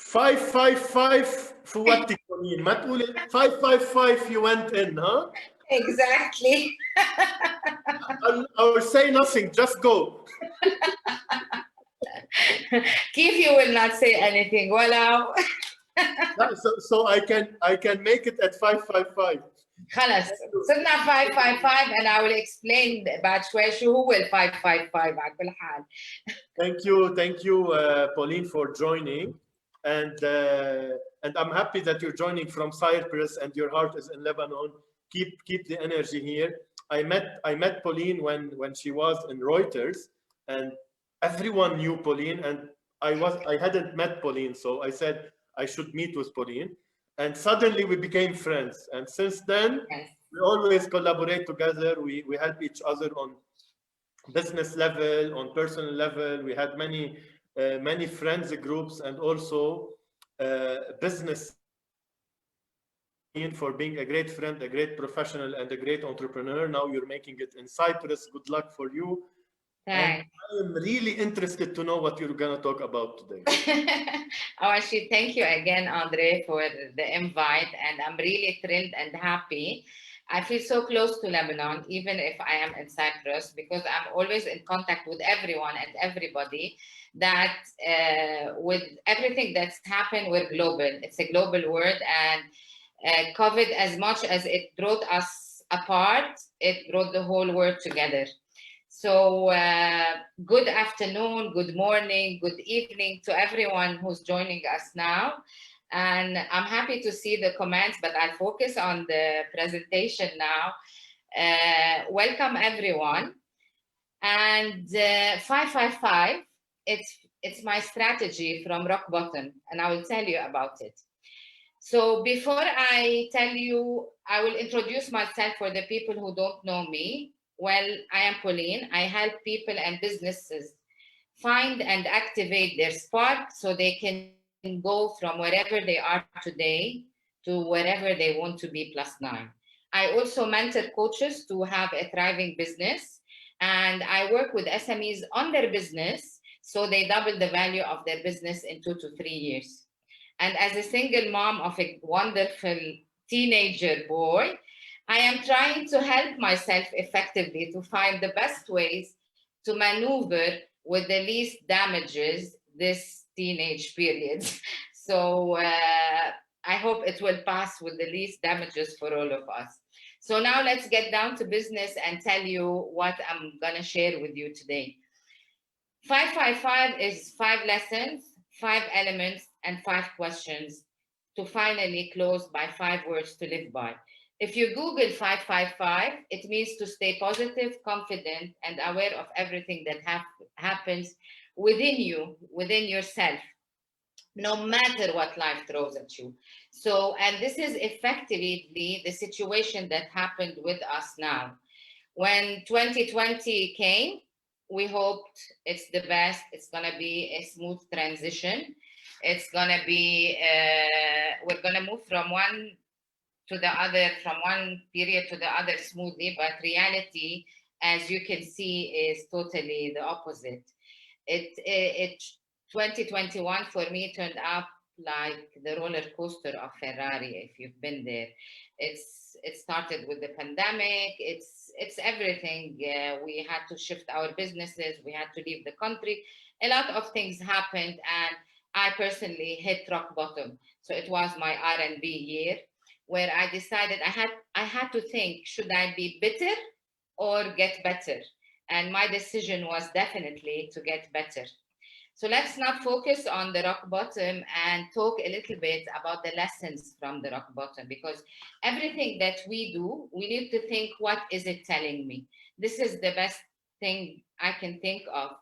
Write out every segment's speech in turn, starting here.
555 فوتك Pauline. ما تقولي 555 you went in, huh? Exactly. I'll say nothing, just go. Keith, you will not say anything. Wow. So I can make it at 555. خلاص صرنا 555 and I will explain بعد شوي شو هو ال 555 على كل حال. Thank you, Pauline, for joining, and I'm happy that you're joining from Cyprus and your heart is in Lebanon. Keep the energy here. I met Pauline when she was in Reuters, and everyone knew Pauline, and I hadn't met Pauline, so I said I should meet with Pauline, and suddenly we became friends. And since then, Yes. we always collaborate together. We help each other on business level, on personal level. We had many friends groups, and also business for being a great friend, a great professional, and a great entrepreneur. Now you're making it in Cyprus. Good luck for you. And Thanks. I am really interested to know what you're going to talk about today. Actually, thank you again, Andre, for the invite, and I'm really thrilled and happy. I feel so close to Lebanon, even if I am in Cyprus, because I'm always in contact with everyone and everybody. That with everything that's happened, we're global. It's a global world, and COVID, as much as it brought us apart, it brought the whole world together. So good afternoon, good morning, good evening to everyone who's joining us now. And I'm happy to see the comments, but I'll focus on the presentation now. Welcome everyone. And 555, it's my strategy from rock bottom, and I will tell you about it. So before I tell you, I will introduce myself for the people who don't know me. Well, I am Pauline. I help people and businesses find and activate their spark so they can go from wherever they are today to wherever they want to be +9. I also mentor coaches to have a thriving business, and I work with SMEs on their business so they double the value of their business in 2 to 3 years. And as a single mom of a wonderful teenager boy, I am trying to help myself effectively to find the best ways to maneuver with the least damages this teenage period. So I hope it will pass with the least damages for all of us. So now let's get down to business and tell you what I'm gonna share with you today. 555 is 5 lessons, 5 elements, and 5 questions to finally close by 5 words to live by. If you Google 555, it means to stay positive, confident, and aware of everything that happens within you, within yourself, no matter what life throws at you. So, and this is effectively the situation that happened with us now. When 2020 came, we hoped it's the best. It's going to be a smooth transition. It's going to be, we're going to move from one to the other, from one period to the other smoothly, but reality, as you can see, is totally the opposite. 2021 for me turned up like the roller coaster of Ferrari, if you've been there. It started with the pandemic. It's everything. We had to shift our businesses. We had to leave the country. A lot of things happened, and I personally hit rock bottom. So it was my R&B year, where I decided I had to think, should I be bitter or get better? And my decision was definitely to get better. So let's not focus on the rock bottom and talk a little bit about the lessons from the rock bottom, because everything that we do, we need to think, what is it telling me? This is the best thing I can think of.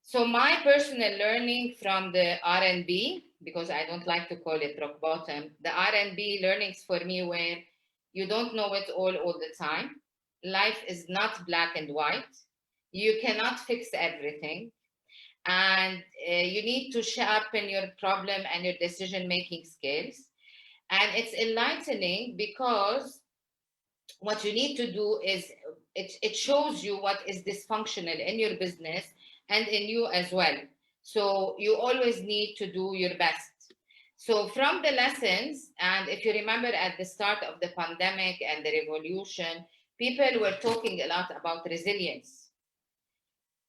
So my personal learning from the R&B, because I don't like to call it rock bottom, the R&B learnings for me were, you don't know it all the time. Life is not black and white. You cannot fix everything. And you need to sharpen your problem and your decision-making skills. And it's enlightening because what you need to do is, it shows you what is dysfunctional in your business and in you as well. So you always need to do your best. So from the lessons, and if you remember at the start of the pandemic and the revolution, people were talking a lot about resilience.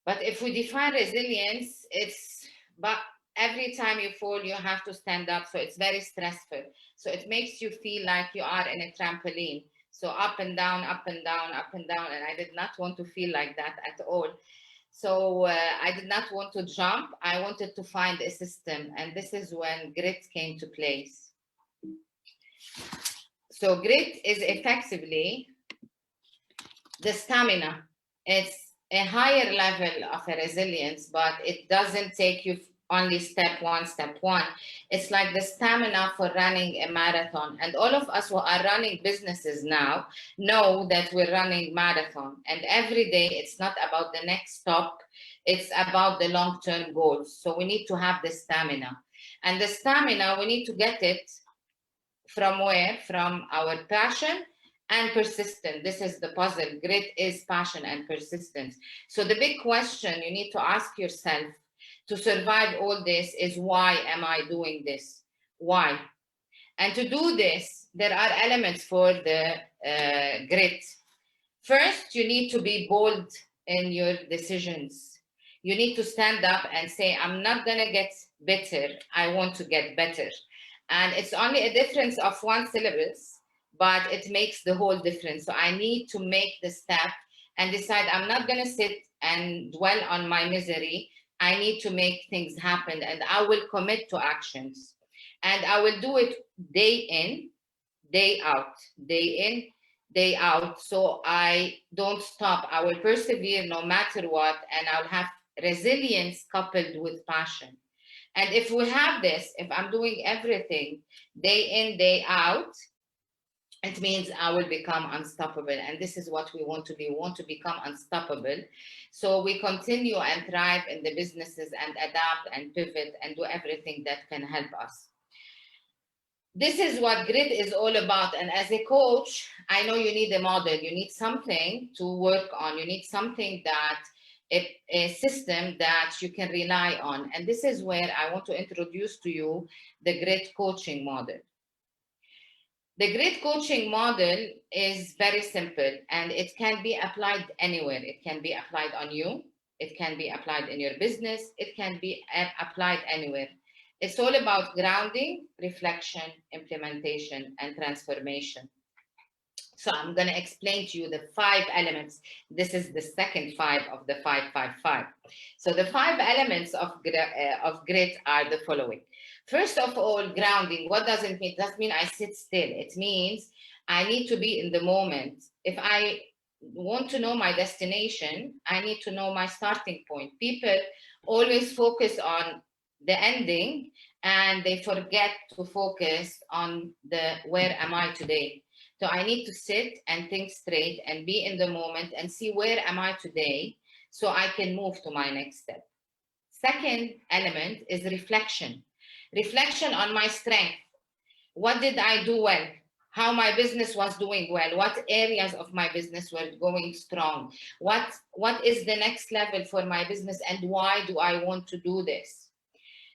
But if we define resilience, it's but every time you fall, you have to stand up. So it's very stressful. So it makes you feel like you are in a trampoline. So up and down, up and down, up and down. And I did not want to feel like that at all. So I did not want to jump. I wanted to find a system. And this is when grit came to place. So grit is effectively the stamina. It's a higher level of a resilience, but it doesn't take you only step one. It's like the stamina for running a marathon. And all of us who are running businesses now know that we're running marathon. And every day it's not about the next stop, it's about the long-term goals. So we need to have the stamina. And the stamina, we need to get it from where? From our passion and persistence. This is the puzzle. Grit is passion and persistence. So the big question you need to ask yourself to survive all this is, why am I doing this? Why? And to do this, there are elements for the grit. First, you need to be bold in your decisions. You need to stand up and say, I'm not going to get better. I want to get better. And it's only a difference of one syllabus, but it makes the whole difference. So I need to make the step and decide I'm not going to sit and dwell on my misery. I need to make things happen, and I will commit to actions. And I will do it day in, day out, day in, day out. So I don't stop. I will persevere no matter what, and I'll have resilience coupled with passion. And if we have this, if I'm doing everything day in, day out, it means I will become unstoppable. And this is what we want to be. We want to become unstoppable. So we continue and thrive in the businesses and adapt and pivot and do everything that can help us. This is what grit is all about. And as a coach, I know you need a model. You need something to work on. You need something that a system that you can rely on. And this is where I want to introduce to you the grit coaching model. The grit coaching model is very simple, and it can be applied anywhere. It can be applied on you. It can be applied in your business. It can be applied anywhere. It's all about grounding, reflection, implementation, and transformation. So I'm going to explain to you the 5 elements. This is the second 5 of the 555. So the 5 elements of grit are the following. First of all, grounding. What does it mean? It doesn't mean I sit still. It means I need to be in the moment. If I want to know my destination, I need to know my starting point. People always focus on the ending, and they forget to focus on the where am I today. So I need to sit and think straight and be in the moment and see where am I today so I can move to my next step. Second element is reflection. Reflection on my strength. What did I do well? How my business was doing well? What areas of my business were going strong? What is the next level for my business, and why do I want to do this?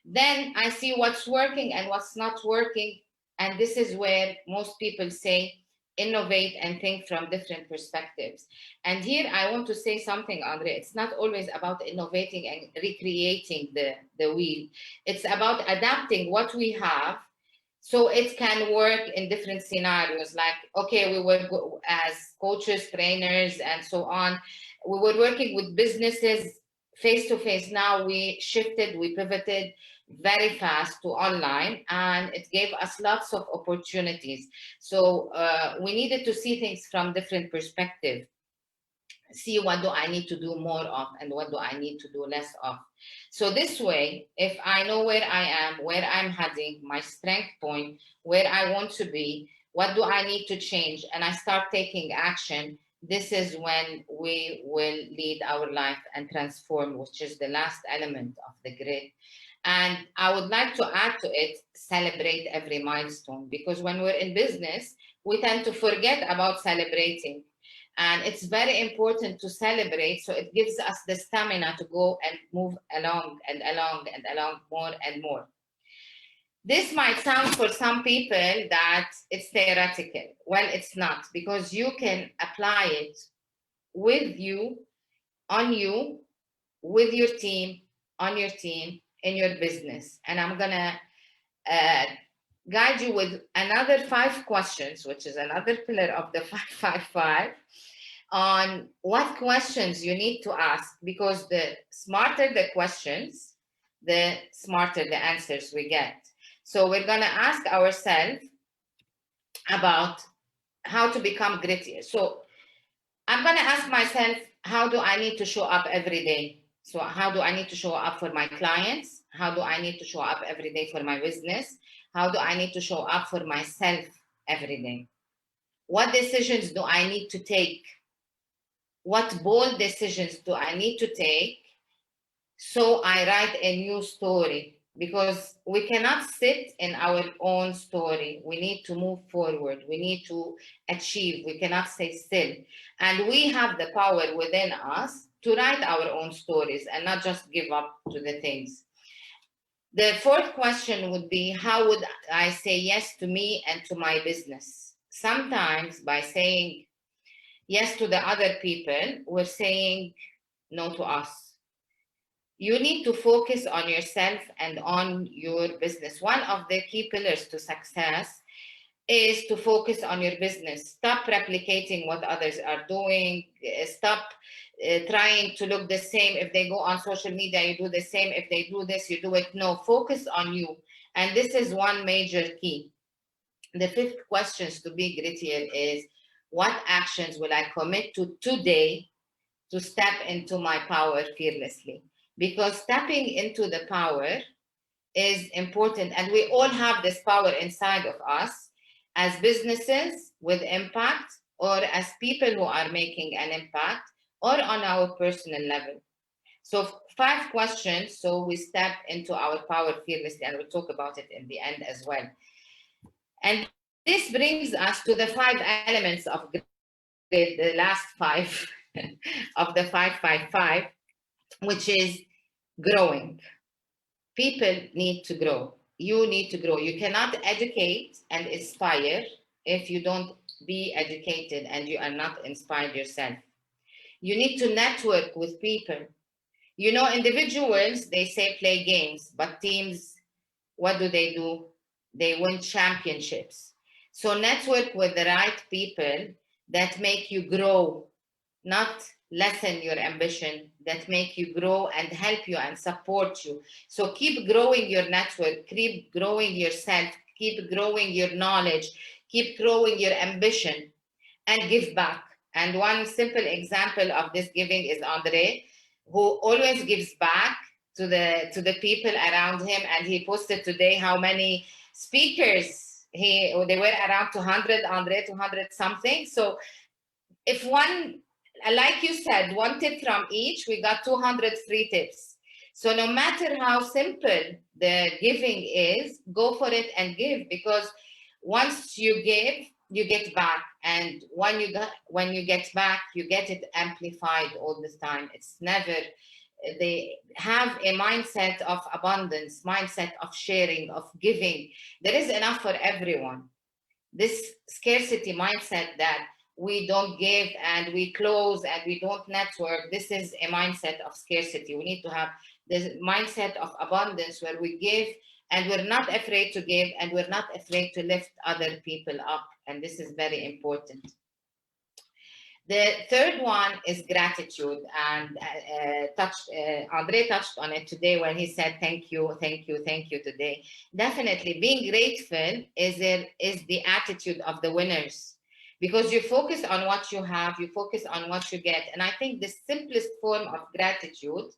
Then I see what's working and what's not working. And this is where most people say, innovate and think from different perspectives. And here I want to say something, Andre. It's not always about innovating and recreating the wheel. It's about adapting what we have so it can work in different scenarios. Like, okay, we were as coaches, trainers, and so on. We were working with businesses face to face. Now we shifted, we pivoted very fast to online, and it gave us lots of opportunities. So we needed to see things from different perspectives. See what do I need to do more of and what do I need to do less of. So this way, if I know where I am, where I'm heading, my strength point, where I want to be, what do I need to change, and I start taking action, this is when we will lead our life and transform, which is the last element of the grit. And I would like to add to it, celebrate every milestone, because when we're in business, we tend to forget about celebrating. And it's very important to celebrate, so it gives us the stamina to go and move along and along and along more and more. This might sound for some people that it's theoretical. Well, it's not, because you can apply it with you, on you, with your team, on your team, in your business. And I'm gonna guide you with another 5 questions, which is another pillar of the 555, on what questions you need to ask, because the smarter the questions, the smarter the answers we get. So we're going to ask ourselves about how to become grittier. So I'm going to ask myself, how do I need to show up every day? So how do I need to show up for my clients? How do I need to show up every day for my business? How do I need to show up for myself every day? What decisions do I need to take? What bold decisions do I need to take so I write a new story? Because we cannot sit in our own story. We need to move forward. We need to achieve. We cannot stay still. And we have the power within us to write our own stories and not just give up to the things. The 4th question would be, how would I say yes to me and to my business? Sometimes by saying yes to the other people, we're saying no to us. You need to focus on yourself and on your business. One of the key pillars to success is to focus on your business. Stop replicating what others are doing. Stop trying to look the same. If they go on social media, you do the same. If they do this, you do it. No, focus on you. And this is one major key. The 5th question to be grittier is, what actions will I commit to today to step into my power fearlessly? Because stepping into the power is important, and we all have this power inside of us as businesses with impact, or as people who are making an impact, or on our personal level. So 5 questions, so we step into our power fearlessly, and we'll talk about it in the end as well. And this brings us to the 5 elements of the last 5 of the 555, which is growing. People need to grow. You need to grow. You cannot educate and inspire if you don't be educated and you are not inspired yourself. You need to network with people. You know, individuals, they say play games, but teams, what do? They win championships. So network with the right people that make you grow, not lessen your ambition, that make you grow and help you and support you. So keep growing your network, keep growing yourself, keep growing your knowledge, keep growing your ambition, and give back. And one simple example of this giving is Andre, who always gives back to the people around him. And he posted today how many speakers they were around 200, Andre, 200 something. So if one, like you said, one tip from each, we got 200 free tips. So no matter how simple the giving is, go for it and give, because once you give, you get back. And when you get back, you get it amplified all the time. It's never, they have a mindset of abundance, mindset of sharing, of giving. There is enough for everyone. This scarcity mindset that we don't give and we close and we don't network, this is a mindset of scarcity. We need to have this mindset of abundance where we give and we're not afraid to give and we're not afraid to lift other people up. And this is very important. The 3rd one is gratitude, and Andre touched on it today when he said thank you, thank you, thank you today. Definitely being grateful is the attitude of the winners, because you focus on what you have, you focus on what you get. And I think the simplest form of gratitude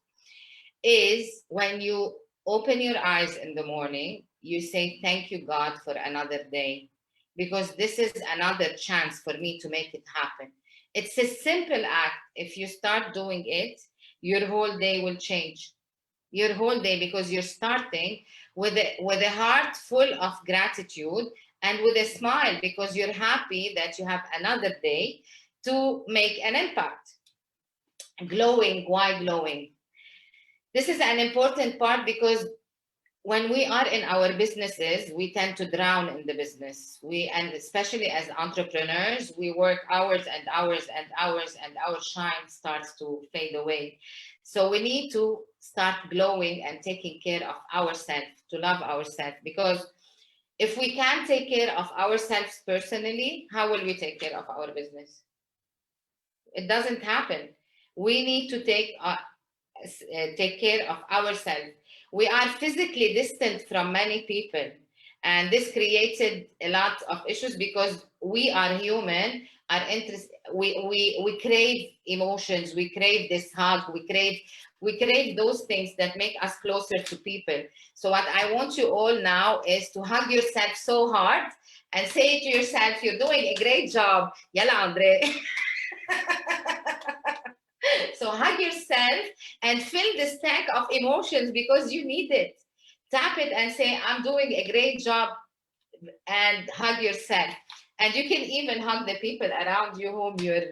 is when you open your eyes in the morning, you say, thank you, God, for another day, because this is another chance for me to make it happen. It's a simple act. If you start doing it, your whole day will change. Your whole day, because you're starting with a heart full of gratitude and with a smile, because you're happy that you have another day to make an impact. Glowing. Why glowing? This is an important part, because when we are in our businesses, we tend to drown in the business. And especially as entrepreneurs, we work hours and hours and hours, and our shine starts to fade away. So we need to start glowing and taking care of ourselves, to love ourselves. Because if we can't take care of ourselves personally, how will we take care of our business? It doesn't happen. We need to take care of ourselves. We are physically distant from many people, and this created a lot of issues because we are human. Our interest, we crave emotions, we crave this hug, we crave those things that make us closer to people. So what I want you all now is to hug yourself so hard and say to yourself, you're doing a great job. Yalla, Andre. So hug yourself and fill this tank of emotions because you need it. Tap it and say, I'm doing a great job, and hug yourself. And you can even hug the people around you whom you're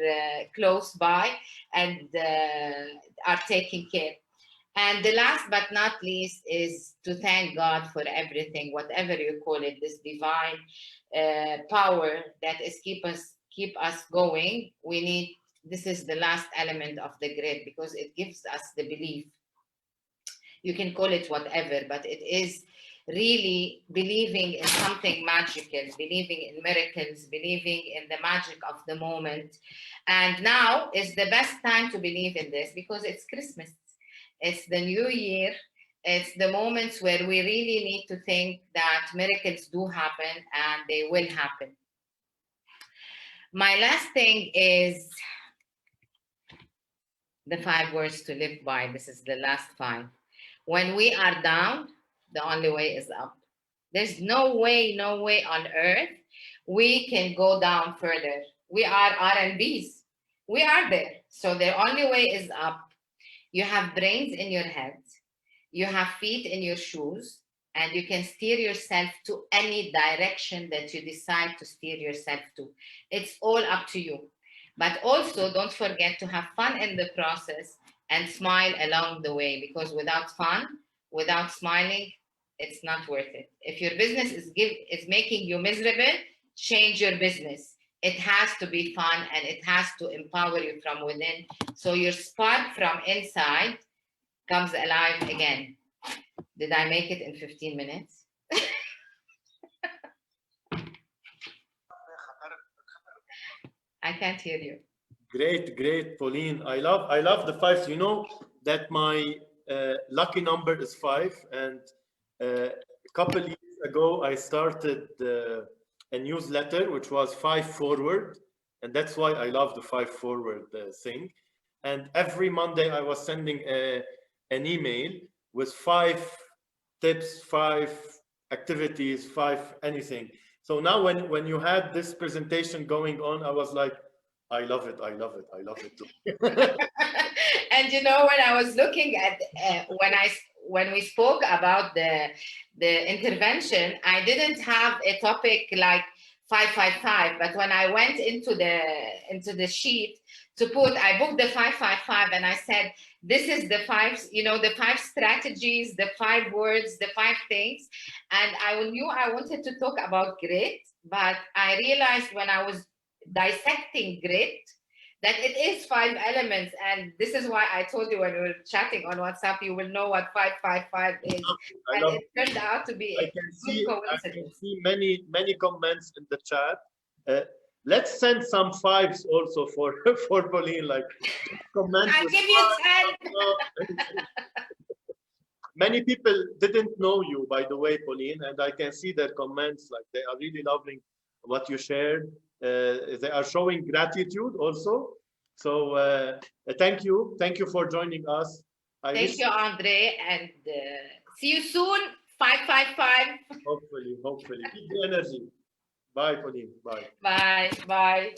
close by and are taking care. And the last but not least is to thank God for everything, whatever you call it, this divine power that is keep us going. We need, this is the last element of the grid because it gives us the belief. You can call it whatever, but it is really believing in something magical, believing in miracles, believing in the magic of the moment. And now is the best time to believe in this because it's Christmas. It's the new year. It's the moments where we really need to think that miracles do happen and they will happen. My last thing is the 5 words to live by. This is the last 5. When we are down, the only way is up. There's no way on earth we can go down further. We are R&Bs. We are there. So the only way is up. You have brains in your head. You have feet in your shoes. And you can steer yourself to any direction that you decide to steer yourself to. It's all up to you. But also don't forget to have fun in the process and smile along the way, because without fun, without smiling, it's not worth it. If your business is making you miserable, change your business. It has to be fun and it has to empower you from within. So your spark from inside comes alive again. Did I make it in 15 minutes? I can't hear you. Great, Pauline. I love the 5. You know that my lucky number is 5, and a couple years ago I started a newsletter which was 5 Forward, and that's why I love the 5 Forward thing. And every Monday I was sending an email with 5 tips, 5 activities, 5 anything. So now when you had this presentation going on, I was like, I love it too. And you know, when I was looking at when we spoke about the intervention, I didn't have a topic like 555, but when I went into the sheet to put, I booked the 555 and I said, this is the 5, you know, the 5 strategies, the 5 words, the 5 things. And I knew I wanted to talk about grit, but I realized when I was dissecting grit that it is 5 elements. And this is why I told you when we were chatting on WhatsApp, you will know what 555 is. And it turned out to be I can see many comments in the chat. Let's send some 5s also for Pauline, like comments. I'll give you 10. Many people didn't know you, by the way, Pauline, and I can see their comments, like they are really loving what you shared. They are showing gratitude also. So thank you for joining us. Thank you, Andre, and see you soon. 555. Hopefully. Keep the energy. Bye, Pauline. Bye. Bye.